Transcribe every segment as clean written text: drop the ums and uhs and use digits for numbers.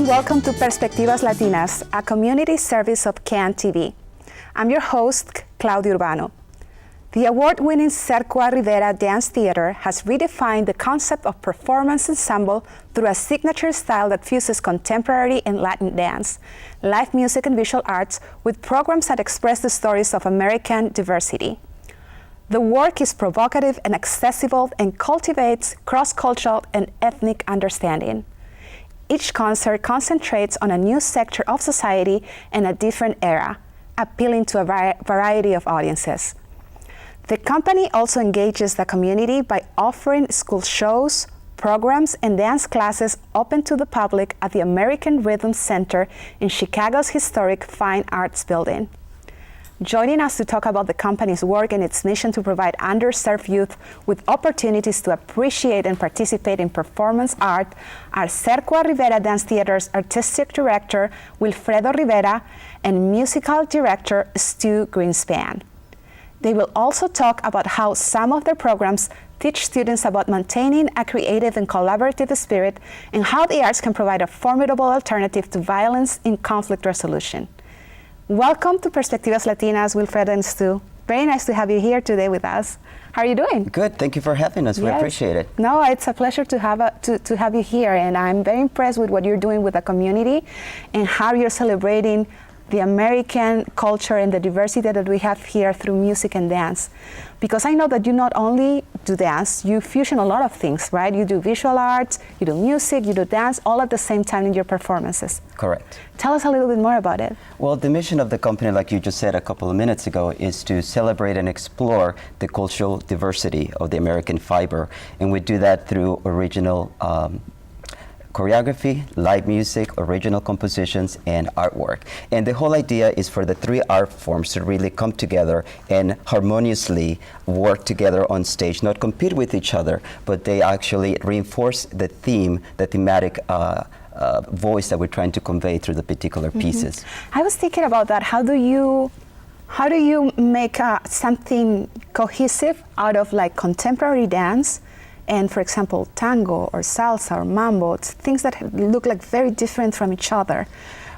welcome to Perspectivas Latinas, a community service of CAN TV. I'm your host, Claudia Urbano. The award-winning Cerqua Rivera Dance Theatre has redefined the concept of performance ensemble through a signature style that fuses contemporary and Latin dance, live music and visual arts with programs that express the stories of American diversity. The work is provocative and accessible and cultivates cross-cultural and ethnic understanding. Each concert concentrates on a new sector of society and a different era, appealing to a variety of audiences. The company also engages the community by offering school shows, programs, and dance classes open to the public at the American Rhythm Center in Chicago's historic Fine Arts Building. Joining us to talk about the company's work and its mission to provide underserved youth with opportunities to appreciate and participate in performance art are Cerqua Rivera Dance Theatre's Artistic Director, Wilfredo Rivera, and Musical Director, Stu Greenspan. They will also talk about how some of their programs teach students about maintaining a creative and collaborative spirit and how the arts can provide a formidable alternative to violence in conflict resolution. Welcome to Perspectivas Latinas, Wilfredo and Stu. Very nice to have you here today with us. How are you doing? Good, thank you for having us. Yes. We appreciate it. No, it's a pleasure to have you here, and I'm very impressed with what you're doing with the community and how you're celebrating the American culture and the diversity that we have here through music and dance. Because I know that you not only do dance, you fusion a lot of things, right? You do visual arts, you do music, you do dance, all at the same time in your performances. Correct. Tell us a little bit more about it. Well, the mission of the company, like you just said a couple of minutes ago, is to celebrate and explore the cultural diversity of the American fiber. And we do that through original choreography, live music, original compositions, and artwork. And the whole idea is for the three art forms to really come together and harmoniously work together on stage, not compete with each other, but they actually reinforce the theme, the thematic voice that we're trying to convey through the particular pieces. I was thinking about that. How do you make something cohesive out of like contemporary dance and, for example, tango or salsa or mambo, it's things that look like very different from each other?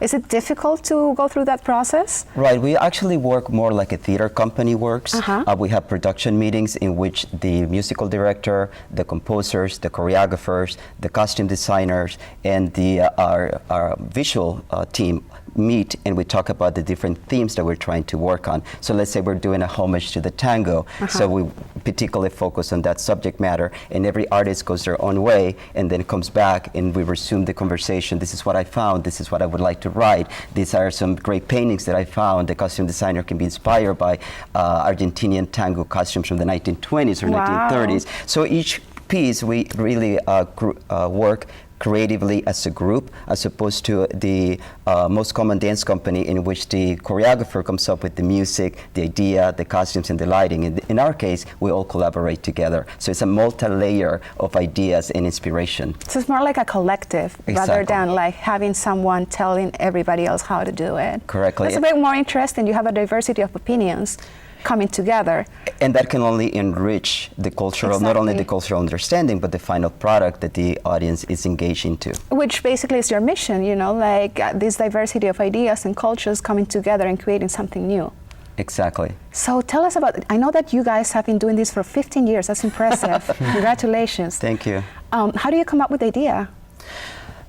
Is it difficult to go through that process? Right, we actually work more like a theater company works. We have production meetings in which the musical director, the composers, the choreographers, the costume designers, and our visual team meet, and we talk about the different themes that we're trying to work on. So let's say we're doing a homage to the tango, so we particularly focus on that subject matter, and every artist goes their own way and then comes back and we resume the conversation. This is what I found, this is what I would like to write, these are some great paintings that I found. The costume designer can be inspired by Argentinian tango costumes from the 1920s or 1930s. So each piece we really work creatively as a group, as opposed to the most common dance company in which the choreographer comes up with the music, the idea, the costumes, and the lighting. In our case, we all collaborate together. So it's a multi-layer of ideas and inspiration. So it's more like a collective, rather than like having someone telling everybody else how to do it. Correctly. That's a bit more interesting. You have a diversity of opinions coming together. And that can only enrich the cultural, not only the cultural understanding, but the final product that the audience is engaged into. Which basically is your mission, you know, like this diversity of ideas and cultures coming together and creating something new. Exactly. So tell us about, I know that you guys have been doing this for 15 years. That's impressive. Congratulations. Thank you. How do you come up with the idea?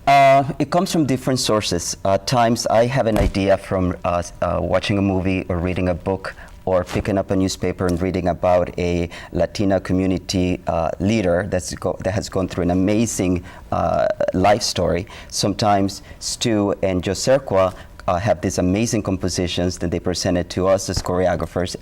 It comes from different sources. At times I have an idea from watching a movie or reading a book or picking up a newspaper and reading about a Latino community leader that has gone through an amazing life story. Sometimes Stu and Joe Cerqua have these amazing compositions that they presented to us as choreographers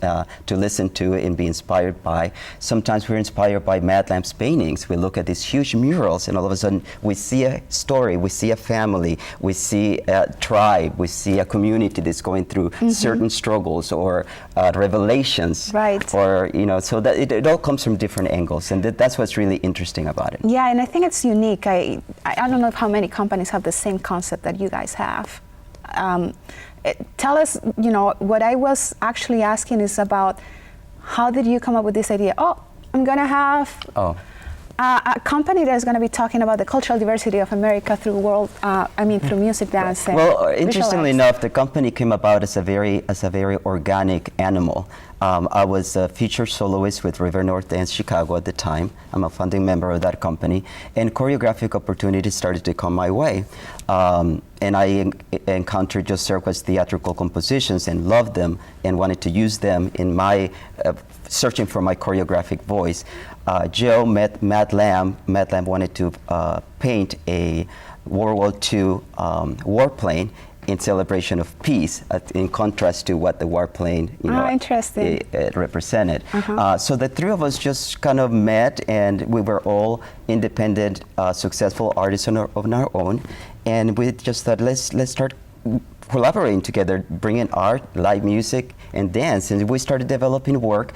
to listen to and be inspired by. Sometimes we're inspired by Mad Lamp's paintings. We look at these huge murals and all of a sudden we see a story, we see a family, we see a tribe, we see a community that's going through certain struggles or revelations. Right. Or, you know, so that it all comes from different angles, and that's what's really interesting about it. Yeah, and I think it's unique. I don't know how many companies have the same concept that you guys have. Tell us, you know, what I was actually asking is about how did you come up with this idea? Oh, I'm gonna have a company that is going to be talking about the cultural diversity of America through through music, dance. And well, interestingly visual arts. enough, the company came about as a very organic animal. I was a featured soloist with River North Dance Chicago at the time. I'm a founding member of that company, and choreographic opportunities started to come my way. And I encountered Joe Cerqua's theatrical compositions and loved them and wanted to use them in my searching for my choreographic voice. Joe met Matt Lamb. Matt Lamb wanted to paint a World War II warplane in celebration of peace, in contrast to what the warplane, interesting. It represented. So the three of us just kind of met, and we were all independent, successful artists on our own, and we just thought, let's start collaborating together, bringing art, live music, and dance. And we started developing work.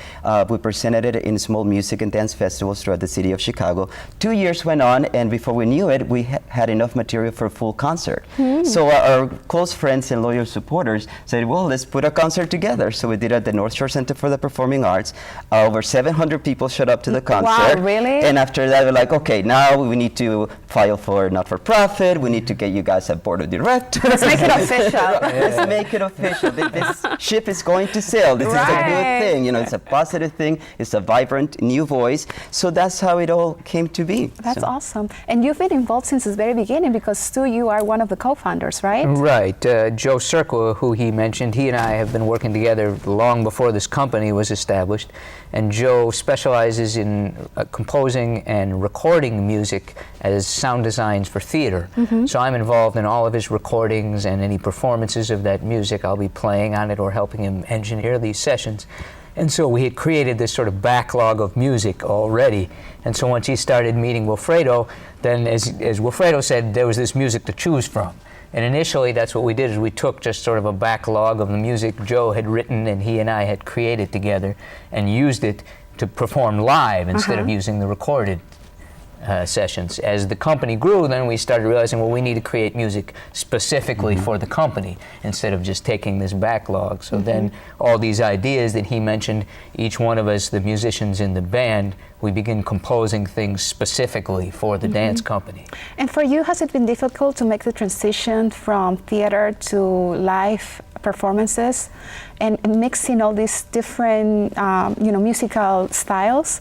We presented it in small music and dance festivals throughout the city of Chicago. 2 years went on, and before we knew it, we had enough material for a full concert. So our close friends and loyal supporters said, well, let's put a concert together. So we did it at the North Shore Center for the Performing Arts. Over 700 people showed up to the concert. Wow, really? And after that, we're like, okay, now we need to file for not-for-profit. We need to get you guys a board of directors. Let's make it official. Let's make it official. This ship is going to sail. This is a good thing. It's a positive thing. It's a vibrant new voice. So that's how it all came to be. That's awesome. And you've been involved since the very beginning, because Stu, you are one of the co-founders, right? Right. Joe Cerqua, who he mentioned, he and I have been working together long before this company was established. And Joe specializes in composing and recording music as sound designs for theater. So I'm involved in all of his recordings and any performances of that music. I'll be playing on it or helping him engineer these sessions. And so we had created this sort of backlog of music already. And so once he started meeting Wilfredo, then as Wilfredo said, there was this music to choose from. And initially, that's what we did, is we took just sort of a backlog of the music Joe had written and he and I had created together and used it to perform live instead of using the recorded sessions. As the company grew, then we started realizing, well, we need to create music specifically for the company instead of just taking this backlog. So then all these ideas that he mentioned, each one of us, the musicians in the band, we begin composing things specifically for the dance company. And for you, has it been difficult to make the transition from theater to live performances and mixing all these different musical styles?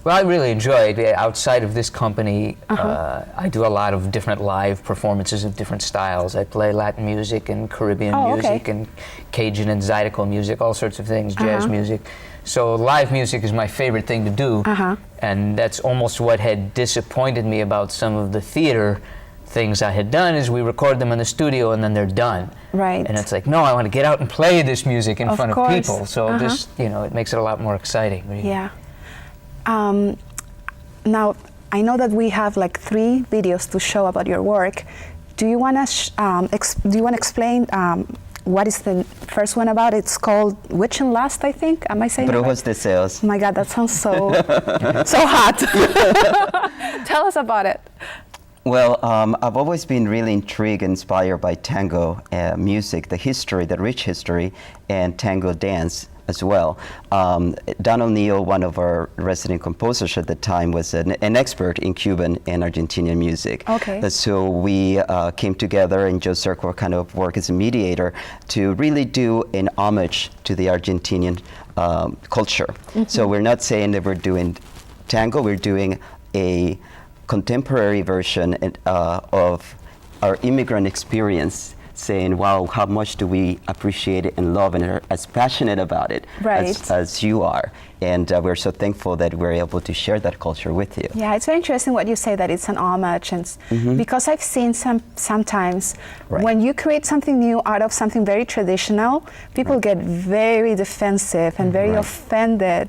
Well, I really enjoy it. Outside of this company, I do a lot of different live performances of different styles. I play Latin music and Caribbean music and Cajun and Zydeco music, all sorts of things, jazz music. So live music is my favorite thing to do, and that's almost what had disappointed me about some of the theater things I had done, is we record them in the studio and then they're done. Right. And it's like, no, I want to get out and play this music in front of people. So this, it makes it a lot more exciting. Really. Yeah. Now, I know that we have like 3 videos to show about your work. Do you want to explain what is the first one about? It's called Witch and Lust, I think. Am I saying Brujos Deseos. Oh my God, that sounds so so hot. Tell us about it. Well, I've always been really intrigued and inspired by tango music, the history, the rich history, and tango dance as well. Don O'Neill, one of our resident composers at the time, was an expert in Cuban and Argentinian music. So we came together, and Joe Cerqua kind of worked as a mediator to really do an homage to the Argentinian culture. So we're not saying that we're doing tango, we're doing a contemporary version of our immigrant experience, saying, wow, how much do we appreciate it and love and are as passionate about it as you are. And we're so thankful that we're able to share that culture with you. Yeah, it's very interesting what you say, that it's an homage. And because I've seen sometimes when you create something new out of something very traditional, people get very defensive and very offended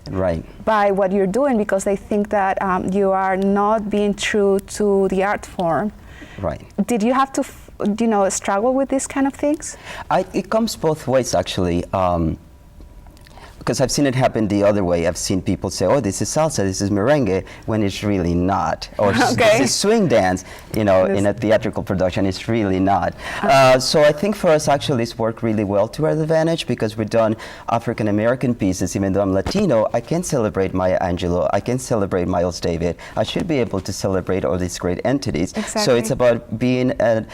by what you're doing, because they think that you are not being true to the art form. Did you have to struggle with these kind of things? It comes both ways, actually. because I've seen it happen the other way. I've seen people say, "Oh, this is salsa, this is merengue," when it's really not. Or this is swing dance, you know, in a theatrical production, it's really not. So I think for us, actually, it's worked really well to our advantage because we've done African American pieces. Even though I'm Latino, I can celebrate Maya Angelou, I can celebrate Miles Davis. I should be able to celebrate all these great entities. Exactly. So it's about being an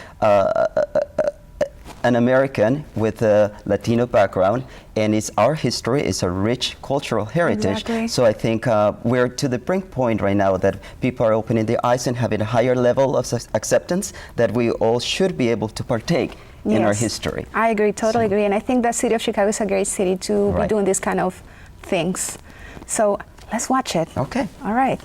American with a Latino background, and it's our history, it's a rich cultural heritage. Exactly. So I think we're to the brink point right now that people are opening their eyes and having a higher level of acceptance that we all should be able to partake in our history. I agree, totally agree, and I think the city of Chicago is a great city to be doing this kind of things. So let's watch it. Okay. All right.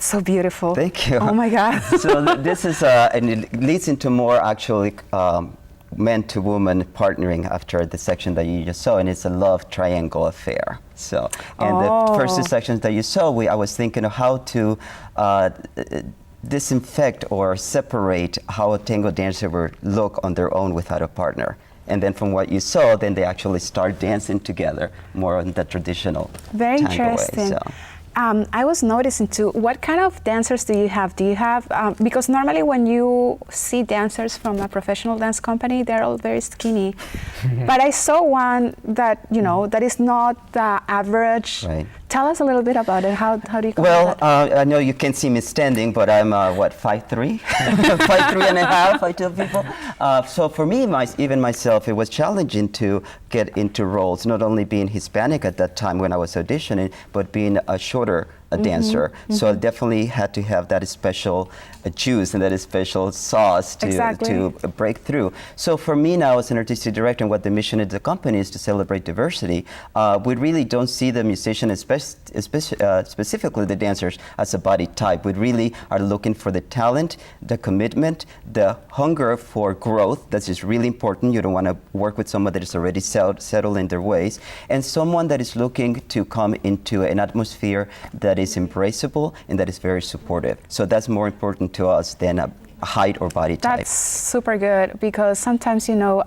So beautiful. Thank you. Oh my God. So this is, and it leads into more actually man to woman partnering after the section that you just saw, and it's a love triangle affair. So, and the first two sections that you saw, I was thinking of how to disinfect or separate how a tango dancer would look on their own without a partner. And then from what you saw, then they actually start dancing together more in the traditional Very tango interesting. way. So. I was noticing too, what kind of dancers do you have? Do you have, because normally when you see dancers from a professional dance company, they're all very skinny. But I saw one that, you know, that is not the average. Right. Tell us a little bit about it. How do you Well, that? I know you can't see me standing, but I'm, 5'3"? 5'3" and a half, I tell people. So for me, even myself, it was challenging to get into roles, not only being Hispanic at that time when I was auditioning, but being a shorter dancer. So I definitely had to have that special juice and that special sauce to break through. So for me now as an artistic director, and what the mission of the company is to celebrate diversity, we really don't see the musician, specifically the dancers, as a body type. We really are looking for the talent, the commitment, the hunger for growth. That is really important. You don't want to work with someone that is already settled in their ways, and someone that is looking to come into an atmosphere that is embraceable and that is very supportive. So that's more important to us than a height or body type. That's super good, because sometimes, you know,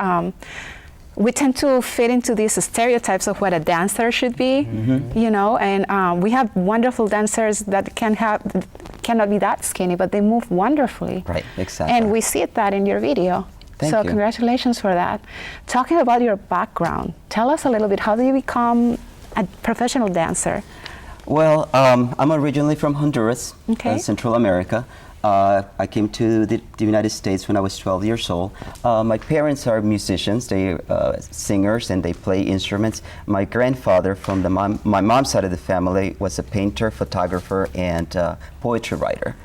we tend to fit into these stereotypes of what a dancer should be, you know, and we have wonderful dancers that cannot be that skinny, but they move wonderfully. Right, exactly. And we see that in your video. Thank you. Congratulations for that. Talking about your background, tell us a little bit, how do you become a professional dancer? Well, I'm originally from Honduras, Central America. I came to the United States when I was 12 years old. My parents are musicians, they singers, and they play instruments. My grandfather from my mom's side of the family was a painter, photographer, and poetry writer.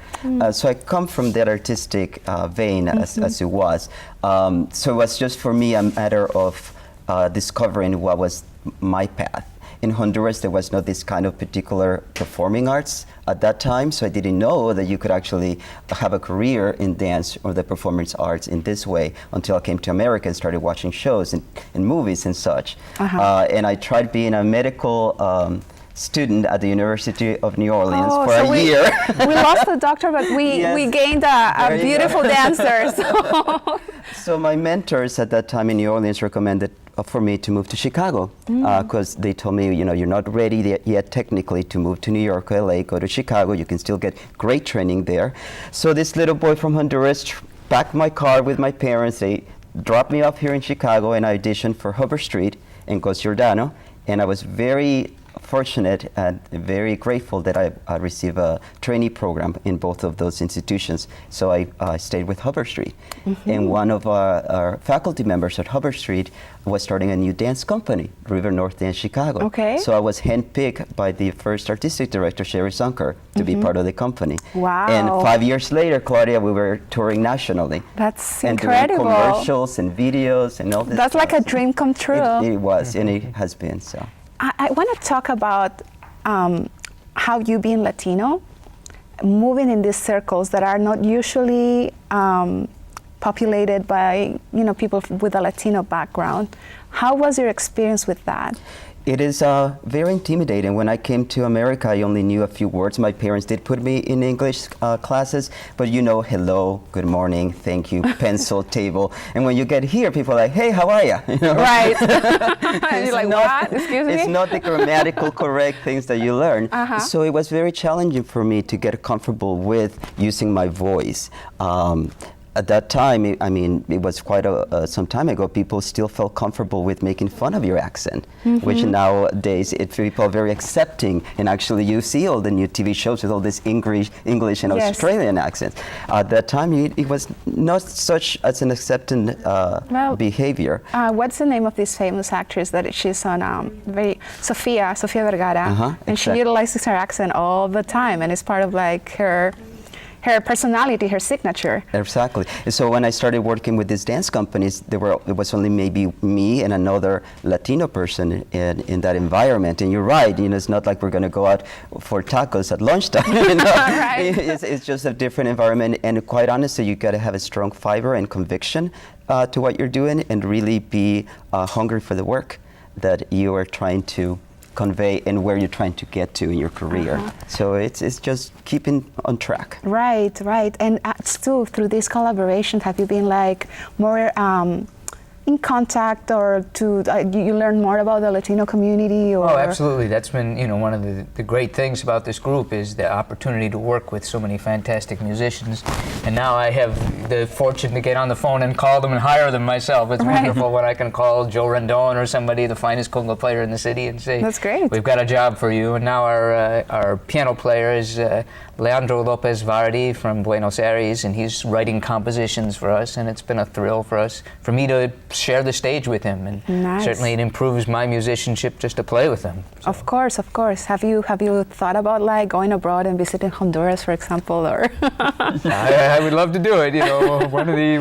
So I come from that artistic vein as it was. So it was just for me a matter of discovering what was my path. In Honduras, there was not this kind of particular performing arts at that time, so I didn't know that you could actually have a career in dance or the performance arts in this way until I came to America and started watching shows and movies and such. And I tried being a medical student at the University of New Orleans for a year. We lost the doctor, but we gained a beautiful dancer. So my mentors at that time in New Orleans recommended for me to move to Chicago, because they told me, you know, you're not ready yet technically to move to New York or LA, go to Chicago, you can still get great training there. So this little boy from Honduras packed my car with my parents, they dropped me off here in Chicago, and I auditioned for Hubbard Street in Costa Giordano, and I was very fortunate and very grateful that I received a trainee program in both of those institutions. So I stayed with Hubbard Street. And one of our faculty members at Hubbard Street was starting a new dance company, River North Dance Chicago. So I was handpicked by the first artistic director, Sherry Zunker, to be part of the company. Wow. And 5 years later, Claudia, we were touring nationally. That's and incredible. Doing commercials and videos and all this. That's like a dream come true. It was, and it has been so. I want to talk about how you being Latino, moving in these circles that are not usually populated by, you know, people with a Latino background. How was your experience with that? It is very intimidating. When I came to America, I only knew a few words. My parents did put me in English classes, but you know, hello, good morning, thank you, pencil, table. And when you get here, people are like, hey, how are you? You know? Right. And you're like, what? Excuse me? It's not the grammatical correct things that you learn. So it was very challenging for me to get comfortable with using my voice. At that time, I mean, it was quite some time ago, people still felt comfortable with making fun of your accent, which nowadays people are very accepting, and actually you see all the new TV shows with all this English and Australian accents. At that time, it was not such as an accepted behavior. What's the name of this famous actress that she's on, Sofia Vergara, and she utilizes her accent all the time, and it's part of like her personality, her signature. Exactly. And so when I started working with these dance companies, it was only maybe me and another Latino person in that environment. And you're right, you know, it's not like we're going to go out for tacos at lunchtime. You know? Right. It's just a different environment. And quite honestly, you got to have a strong fiber and conviction to what you're doing, and really be hungry for the work that you are trying to convey and where you're trying to get to in your career. So it's just keeping on track. Right. And still, through this collaboration, have you been like more, in contact, or you learn more about the Latino community? Or? Oh, absolutely. That's been, one of the great things about this group is the opportunity to work with so many fantastic musicians. And now I have the fortune to get on the phone and call them and hire them myself. It's wonderful when I can call Joe Rendon or somebody, the finest conga player in the city, and say, "That's great. We've got a job for you." And now our piano player is Leandro Lopez Vardi from Buenos Aires, and he's writing compositions for us, and it's been a thrill for me to share the stage with him, and certainly it improves my musicianship just to play with him. So. Of course. Have you thought about like going abroad and visiting Honduras, for example, or? I would love to do it.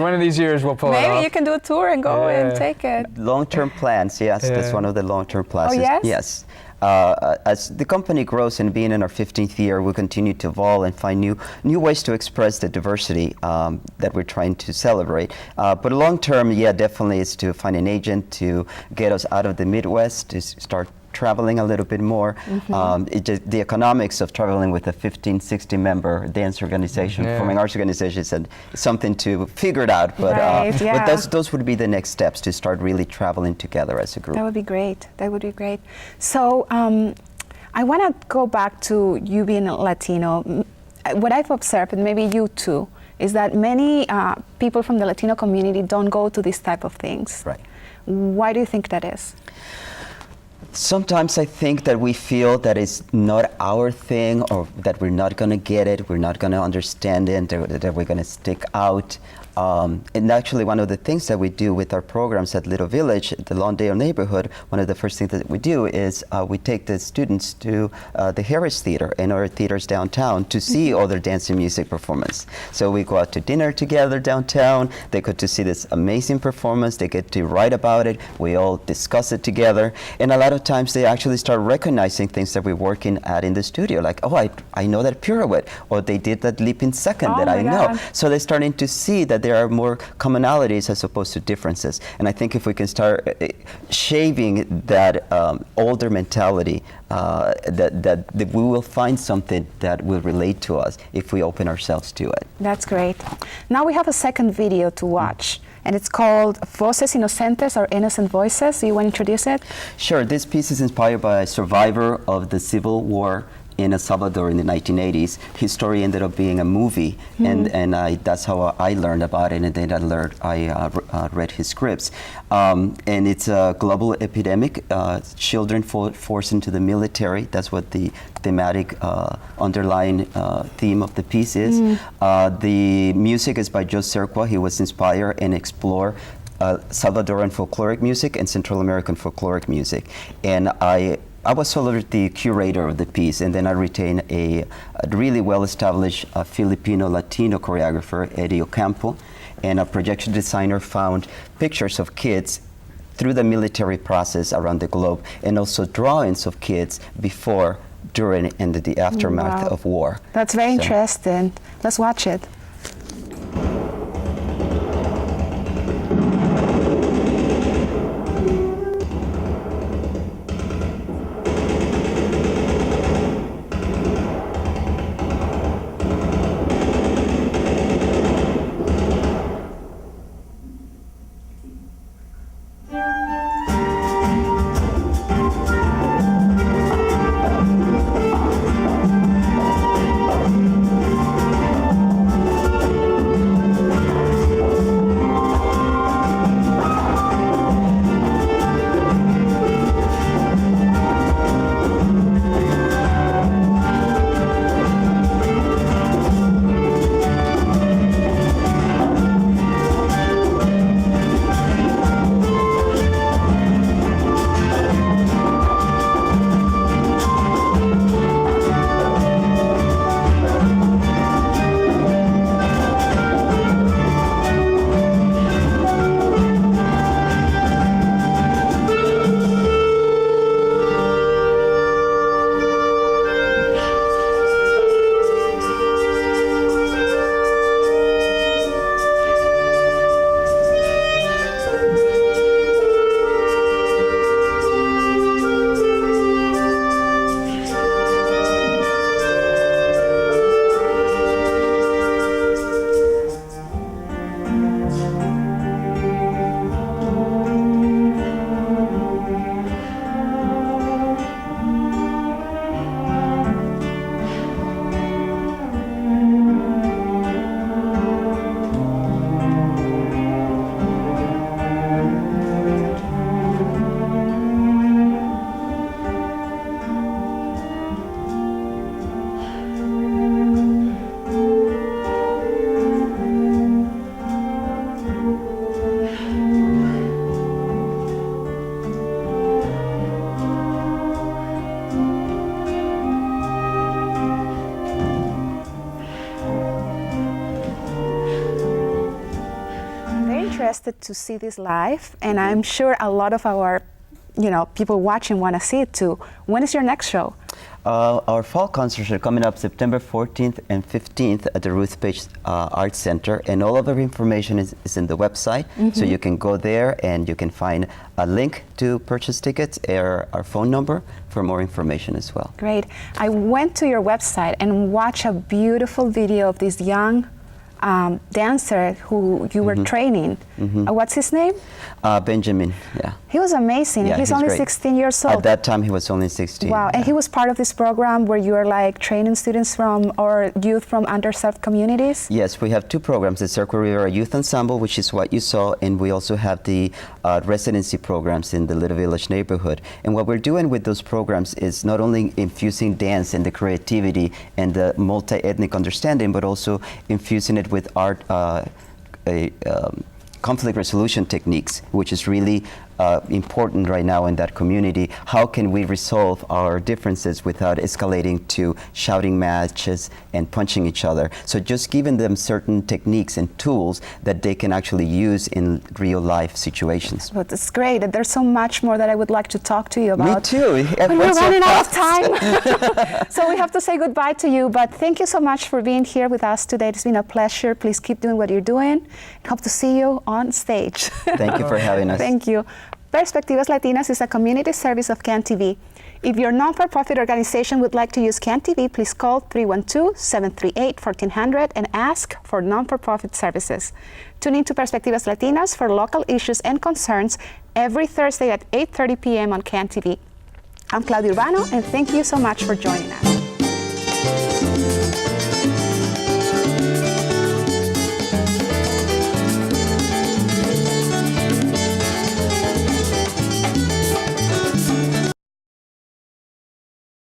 One of these years we'll pull it off. Maybe you can do a tour and go and take it. Long-term plans, yes. That's one of the long-term plans. Oh, yes? Yes. As the company grows and being in our 15th year, we continue to evolve and find new ways to express the diversity that we're trying to celebrate. But long term, definitely is to find an agent to get us out of the Midwest, to start traveling a little bit more. The economics of traveling with a 15, 60 member dance organization, performing arts organization, is something to figure it out. But, but those would be the next steps, to start really traveling together as a group. That would be great. That would be great. So I want to go back to you being Latino. What I've observed, and maybe you too, is that many people from the Latino community don't go to these type of things. Right. Why do you think that is? Sometimes I think that we feel that it's not our thing, or that we're not going to get it, we're not going to understand it, that we're going to stick out. And actually, one of the things that we do with our programs at Little Village, the Lawndale neighborhood, one of the first things that we do is we take the students to the Harris Theater and other theaters downtown to see other dance and music performance. So we go out to dinner together downtown. They get to see this amazing performance. They get to write about it. We all discuss it together. And a lot of times they actually start recognizing things that we're working at in the studio, like, oh, I know that pirouette, or they did that leaping second that I know. So they're starting to see that there are more commonalities as opposed to differences. And I think if we can start shaving that older mentality, that we will find something that will relate to us if we open ourselves to it. That's great. Now we have a second video to watch, and it's called Voces Inocentes, or Innocent Voices. Do you want to introduce it? Sure. This piece is inspired by a survivor of the Civil War in El Salvador in the 1980s. His story ended up being a movie, and that's how I learned about it, and then I read his scripts. And it's a global epidemic, children forced into the military. That's what the thematic underlying theme of the piece is. The music is by Joe Cerqua. He was inspired and explored Salvadoran folkloric music and Central American folkloric music. And I was sort of the curator of the piece, and then I retained a really well-established Filipino Latino choreographer, Eddie Ocampo, and a projection designer found pictures of kids through the military process around the globe, and also drawings of kids before, during, and the aftermath of war. That's very interesting. Let's watch it. interested to see this live, and I'm sure a lot of our people watching want to see it too. When is your next show? Our fall concerts are coming up September 14th and 15th at the Ruth Page Arts Center, and all of our information is in the website, so you can go there and you can find a link to purchase tickets or our phone number for more information as well. Great. I went to your website and watched a beautiful video of this young dancer who you were training. What's his name? Benjamin, yeah. He was amazing. Yeah, he's only great. 16 years old. At that time, he was only 16. Wow, and he was part of this program where you are like training students from, or youth from underserved communities? Yes, we have two programs, the Cerqua Rivera Youth Ensemble, which is what you saw, and we also have the residency programs in the Little Village neighborhood. And what we're doing with those programs is not only infusing dance and the creativity and the multi-ethnic understanding, but also infusing it with art, conflict resolution techniques, which is really important right now in that community. How can we resolve our differences without escalating to shouting matches and punching each other? So just giving them certain techniques and tools that they can actually use in real life situations. But it's great. There's so much more that I would like to talk to you about. Me too. But we're running out of time. So we have to say goodbye to you. But thank you so much for being here with us today. It's been a pleasure. Please keep doing what you're doing. Hope to see you on stage. Thank you for having us. Thank you. Perspectivas Latinas is a community service of CAN TV. If your non-for-profit organization would like to use CAN TV, please call 312-738-1400 and ask for non-for-profit services. Tune in to Perspectivas Latinas for local issues and concerns every Thursday at 8:30 p.m. on CAN TV. I'm Claudia Urbano, and thank you so much for joining us.